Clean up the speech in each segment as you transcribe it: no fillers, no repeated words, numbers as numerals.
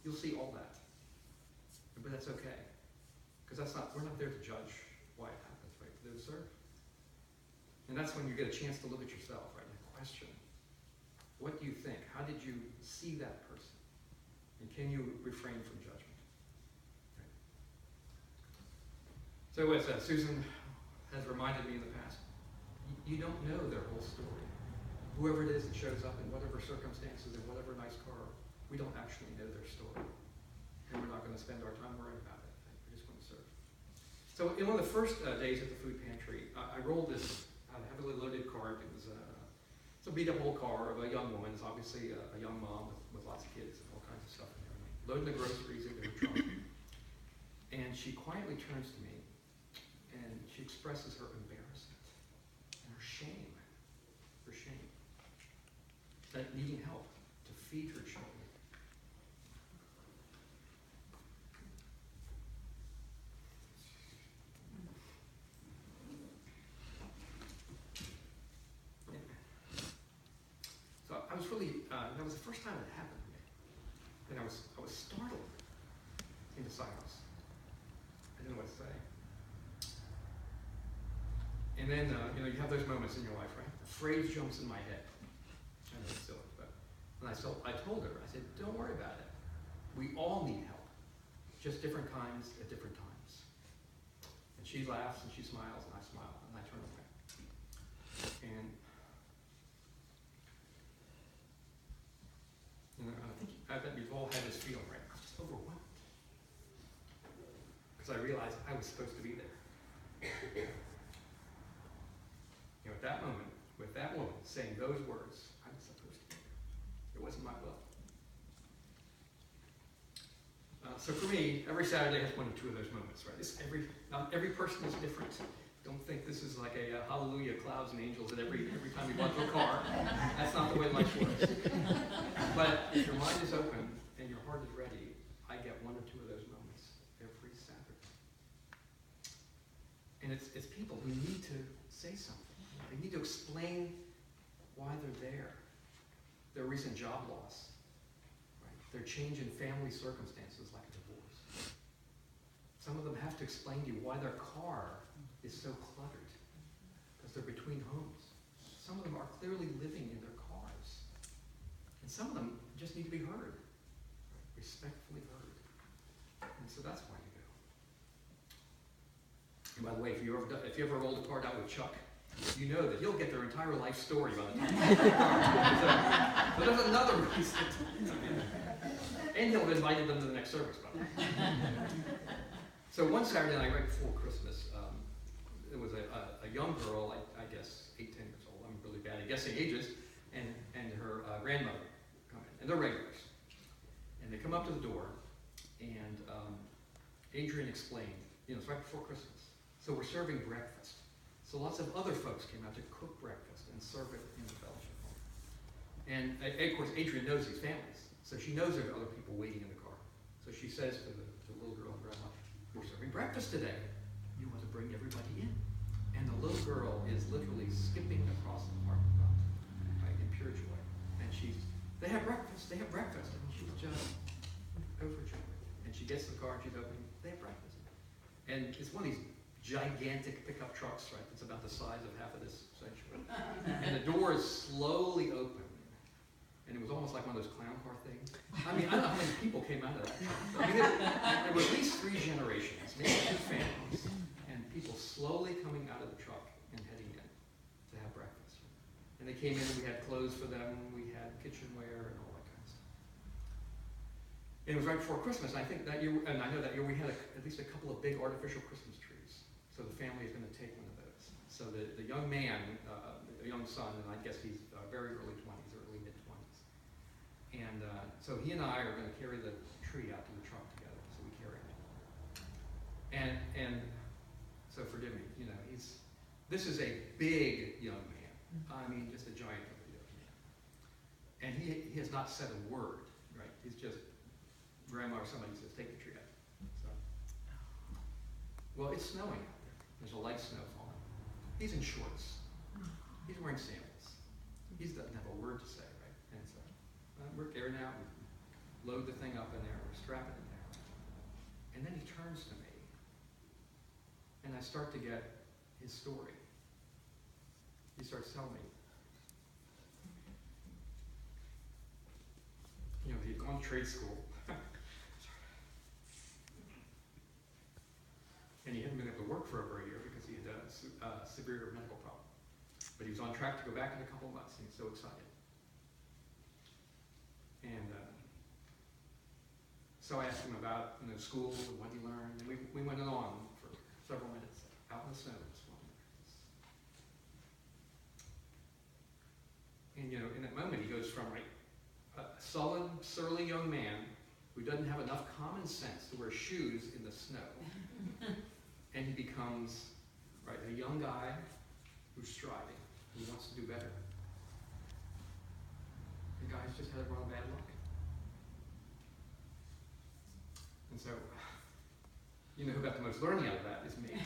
You'll see all that. But that's okay. Because we're not there to judge why it happens, right? We're there to serve. And that's when you get a chance to look at yourself, right? And question, what do you think? How did you see that person? And can you refrain from judgment? Right. So as Susan has reminded me in the past, you don't know their whole story. Whoever it is that shows up in whatever circumstances, in whatever nice car, we don't actually know their story. And we're not going to spend our time worrying about it. We're just going to serve. So in one of the first days at the food pantry, I rolled this heavily loaded cart. It's a beat-up old car of a young woman. It's obviously a young mom with lots of kids and all kinds of stuff in there. Loading the groceries into her trunk. And she quietly turns to me and she expresses her embarrassment and her shame. Her shame. That needing help to feed her children. So I was really, that was the first time it happened to me. And I was startled into silence. I didn't know what to say. And then, you have those moments in your life, right? A phrase jumps in my head. I know it's silly, but I told her, I said, don't worry about it. We all need help. Just different kinds at different times. And she laughs and she smiles and I smile and I turn away. And I bet we've all had this feeling, right? I'm just overwhelmed. Because I realized I was supposed to be there. At that moment, with that woman saying those words, I was supposed to be there. It wasn't my will. So for me, every Saturday has one or two of those moments, right? Not every person is different. Don't think this is like a hallelujah, clouds and angels that every time you go into a car. That's not the way life works. But if your mind is open and your heart is ready, I get one or two of those moments every Saturday. And it's people who need to say something. They need to explain why they're there. Their recent job loss, right? Their change in family circumstances like a divorce. Some of them have to explain to you why their car is so cluttered because they're between homes. Some of them are clearly living in their cars. And some of them just need to be heard, right? Respectfully heard. And so that's why you go. And by the way, if you ever rolled a card out with Chuck, you know that he'll get their entire life story by the time you get the card. So there's another reason. And he'll have invited them to the next service, by the way. So one Saturday night, right before Christmas, there was a young girl, I guess 8, 10 years old. I'm really bad at guessing ages, and her grandmother come in, and they're regulars. And they come up to the door, and Adrian explained, it's right before Christmas, so we're serving breakfast. So lots of other folks came out to cook breakfast and serve it in the fellowship hall. And of course, Adrian knows these families, so she knows there are other people waiting in the car. So she says to the little girl and grandma, "We're serving breakfast today. You want to bring everybody in?" And the little girl is literally skipping across the parking lot, right, in pure joy. And they have breakfast, and she's just overjoyed. And she gets in the car and she's opening, they have breakfast. And it's one of these gigantic pickup trucks, right? It's about the size of half of this sanctuary. And the door is slowly open. And it was almost like one of those clown car things. I mean, I don't know how many people came out of that truck. I mean, there were at least 3 generations, maybe 2 families, and people slowly coming out of the truck and heading in to have breakfast. And they came in and we had clothes for them, we had kitchenware and all that kind of stuff. And it was right before Christmas, and I think that year, and I know that year we had at least a couple of big artificial Christmas trees. So the family is going to take one of those. So the young man, the young son, and I guess he's very early 20s, early mid-20s. And so he and I are going to carry the tree out to the truck together. So we carry it. And so forgive me, this is a big young man. I mean, just a giant young man. And he has not said a word, right? He's just, grandma or somebody says, take the tree out. So, well, it's snowing out there. There's a light snow falling. He's in shorts. He's wearing sandals. He doesn't have a word to say, right? And so we're carrying out. load the thing up in there, we strap it in there. And then he turns to me, and I start to get his story. He starts telling me, you know, he'd gone to trade school, and he hadn't been able to work for over a year because he had a severe medical problem. But he was on track to go back in a couple of months, and he's so excited. And so I asked him about school and what he learned, and we went on for several minutes out in the snow. And in that moment, he goes from a sullen, surly young man who doesn't have enough common sense to wear shoes in the snow, and he becomes a young guy who's striving, who wants to do better. The guy's just had a run of bad luck. And so, who got the most learning out of that is me.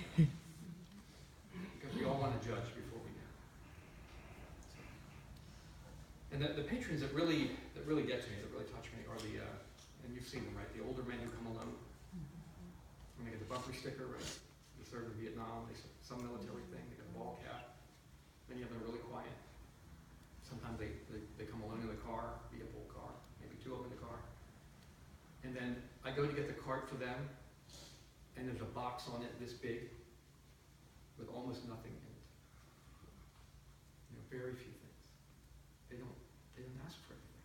Because we all want to judge before we know. And the patrons that really get to me, that really touch me, are and you've seen them, right? The older men who come alone. When they get the bumper sticker, right? They served in Vietnam, some military thing, they got a ball cap. Many of them are really quiet. Sometimes they come alone in the car, be a full car, maybe two of them in the car. And then I go to get the cart for them, and there's a box on it this big with almost nothing in it. Very few things. They don't ask for anything.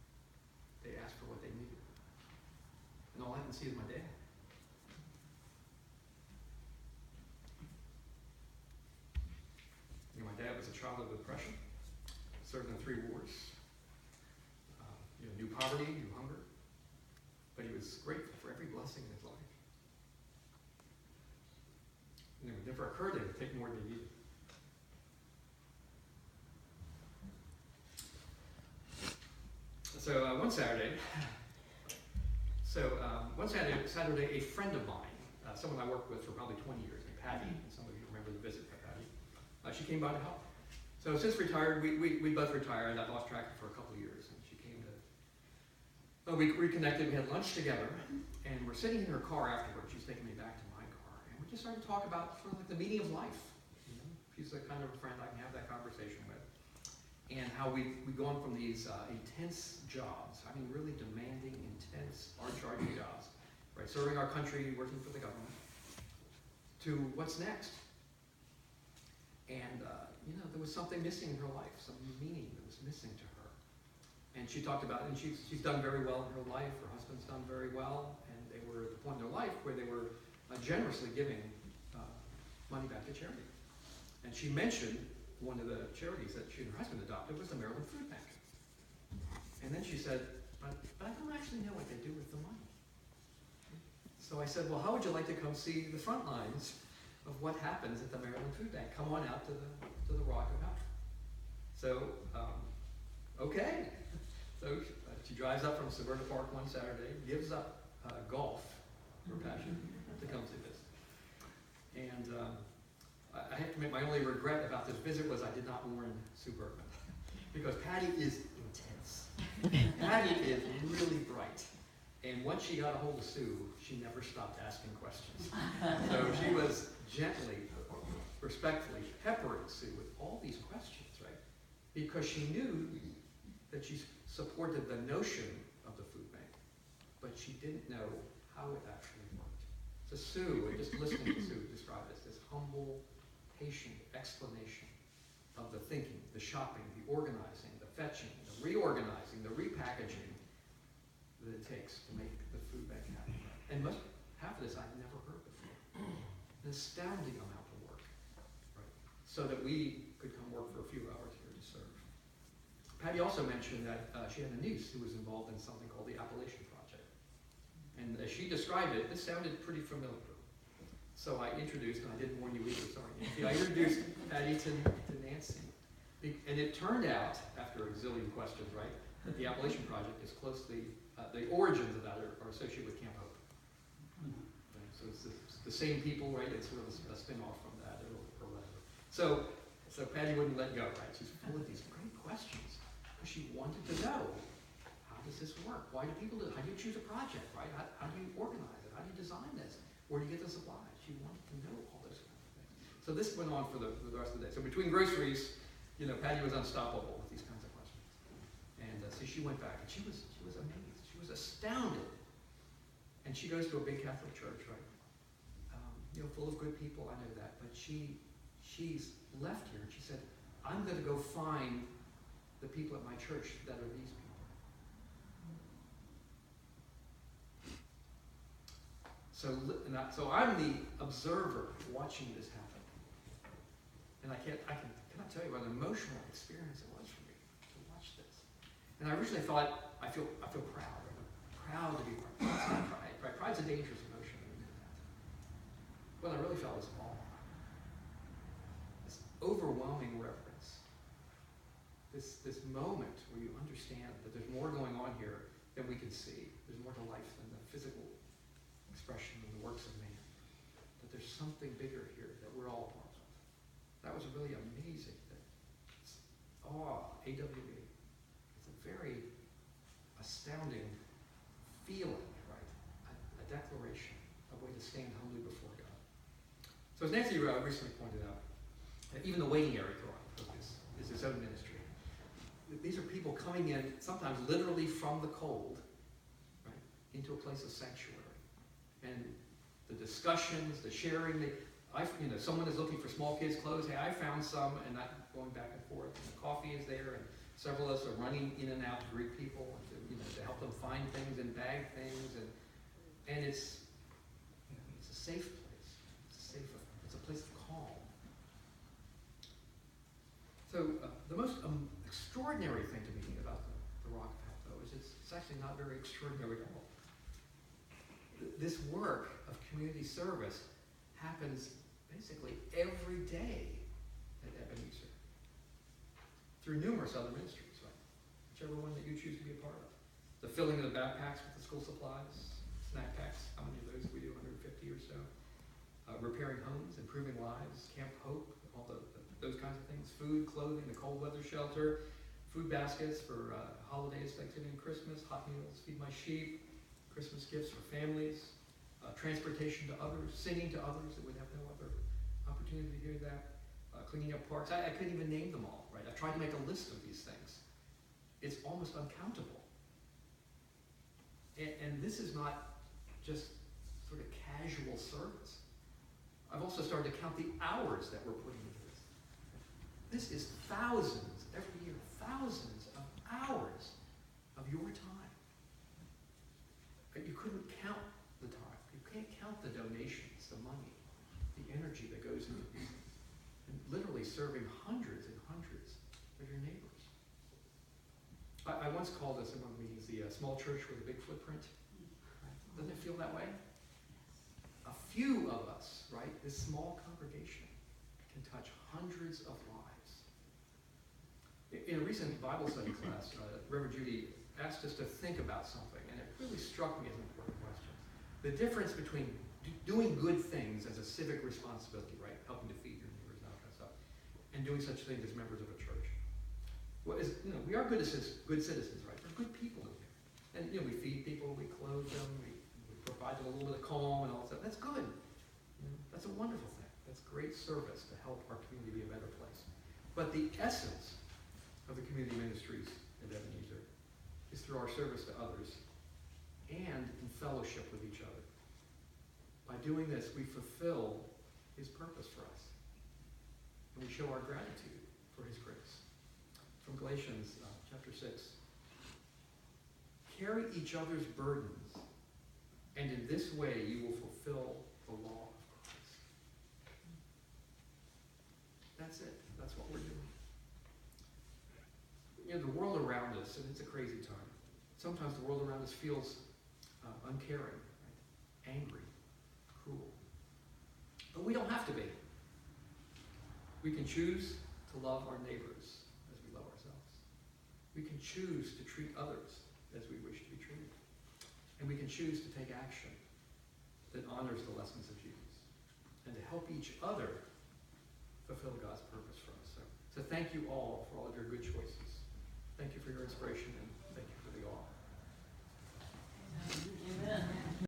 They ask for what they need. And all I can see is my dad. My dad was a child of the Depression, served in 3 wars, knew poverty, knew hunger, but he was grateful for every blessing in his life. And it would never occur to him to take more than he needed. So one Saturday, a friend of mine, someone I worked with for probably 20 years, named Patty, and some of you remember the visit by Patty, she came by to help. So since retired, we both retired. I lost track of her for a couple of years, and she came to. We reconnected. We had lunch together, and we're sitting in her car afterwards. She's taking me back to my car, and we just started to talk about sort of like the meaning of life. She's the kind of friend I can have that conversation with, and how we've gone from these intense jobs. I mean, really demanding, intense, hard-charging jobs, right? Serving our country, working for the government, to what's next. And there was something missing in her life, some meaning that was missing to her. And she talked about it, and she's done very well in her life. Her husband's done very well, and they were at the point in their life where they were generously giving money back to charity. And she mentioned one of the charities that she and her husband adopted was the Maryland Food Bank. And then she said, but I don't actually know what they do with the money. So I said, well, how would you like to come see the front lines of what happens at the Maryland Food Bank? Come on out to the Rock of Health. So, okay. So she drives up from Suburban Park one Saturday, gives up golf, her passion, to come see this. And I have to admit, my only regret about this visit was I did not warn Suburban, because Patty is intense. Patty is really bright. And once she got a hold of Sue, she never stopped asking questions. So she was gently, respectfully peppering Sue with all these questions, right? Because she knew that she supported the notion of the food bank, but she didn't know how it actually worked. So Sue, and just listening to Sue describe it as this humble, patient explanation of the thinking, the shopping, the organizing, the fetching, the reorganizing, the repackaging that it takes to make the food bank happen. And half of this I'd never heard before. An astounding amount of work, right? So that we could come work for a few hours here to serve. Patty also mentioned that she had a niece who was involved in something called the Appalachian Project. And as she described it, this sounded pretty familiar. So I introduced, and I didn't warn you either, sorry, Nancy, I introduced Patty to Nancy. And it turned out, after a zillion questions, right, that the Appalachian Project is closely, the origins of that are associated with Camp Hope. Right? So it's the same people, right? It's sort of a spin-off from that or whatever. So Patty wouldn't let go, right? She's full of these great questions because she wanted to know, how does this work? Why do people do it? How do you choose a project, right? How do you organize it? How do you design this? Where do you get the supplies? She wanted to know all those kinds of things. So this went on for the rest of the day. So between groceries, Patty was unstoppable with these kinds of questions. And so she went back, and she was amazed. She was astounded. And she goes to a big Catholic church, right? Full of good people, I know that. But she's left here, and she said, I'm going to go find the people at my church that are these people. So I'm the observer watching this happen. And I cannot tell you what an emotional experience it was for me to watch this. And I originally thought, I feel proud. I'm proud to be part of it. It's not pride. Right? Pride's a dangerous emotion. What I really felt was awe. This overwhelming reverence. This moment where you understand that there's more going on here than we can see. There's more to life than the physical expression of the works of man. That there's something bigger here that we're all part of. That was really amazing. It's awe, AWE. It's a very astounding feeling, right? A declaration, a way to stand humbly before God. So as Nancy recently pointed out, even the waiting area of this is its own ministry. These are people coming in, sometimes literally from the cold, right, into a place of sanctuary. And the discussions, the sharing, someone is looking for small kids' clothes. Hey, I found some, and not going back and forth. And the coffee is there, and several of us are running in and out to greet people and to help them find things and bag things. And it's a safe place. It's a place of calm. So the most extraordinary thing to me about the Rock Path, though, is it's actually not very extraordinary at all. This work of community service happens basically every day at Ebenezer through numerous other ministries, right? Whichever one that you choose to be a part of. The filling of the backpacks with the school supplies, snack packs, how many of those we do, 150 or so. Repairing homes, improving lives, Camp Hope, all those kinds of things. Food, clothing, the cold weather shelter, food baskets for holidays, Thanksgiving, Christmas, hot meals, feed my sheep, Christmas gifts for families, transportation to others, singing to others that would have no other opportunity to hear that, cleaning up parks. I couldn't even name them all, right? I've tried to make a list of these things. It's almost uncountable. And this is not just sort of casual service. I've also started to count the hours that we're putting into this. This is thousands, every year, thousands of hours of your time. But you couldn't count the time. You can't count the donations, the money, the energy that goes into this. And literally serving hundreds and hundreds of your neighbors. I once called this in one of the meetings the small church with a big footprint. Doesn't it feel that way? A few of us, right, this small congregation can touch hundreds of lives. In a recent Bible study class, Reverend Judy asked us to think about something, and it really struck me as an important question. The difference between doing good things as a civic responsibility, right, helping to feed your neighbors and that kind of stuff, and doing such things as members of a church. Well, we are good citizens, right? We're good people in here. And we feed people, we clothe them, we provide them a little bit of calm and all that stuff. That's good. That's a wonderful thing. That's great service to help our community be a better place. But the essence of the community ministries at Ebenezer is through our service to others and in fellowship with each other. By doing this, we fulfill His purpose for us. And we show our gratitude for His grace. From Galatians chapter 6. Carry each other's burdens, and in this way you will fulfill the law of Christ. That's it. That's what we're doing. The world around us, and it's a crazy time. Sometimes the world around us feels uncaring, right? Angry, cruel. But we don't have to be. We can choose to love our neighbors as we love ourselves. We can choose to treat others as we wish to be treated. And we can choose to take action that honors the lessons of Jesus and to help each other fulfill God's purpose for us. So thank you all for all of your good choices. Thank you for your inspiration and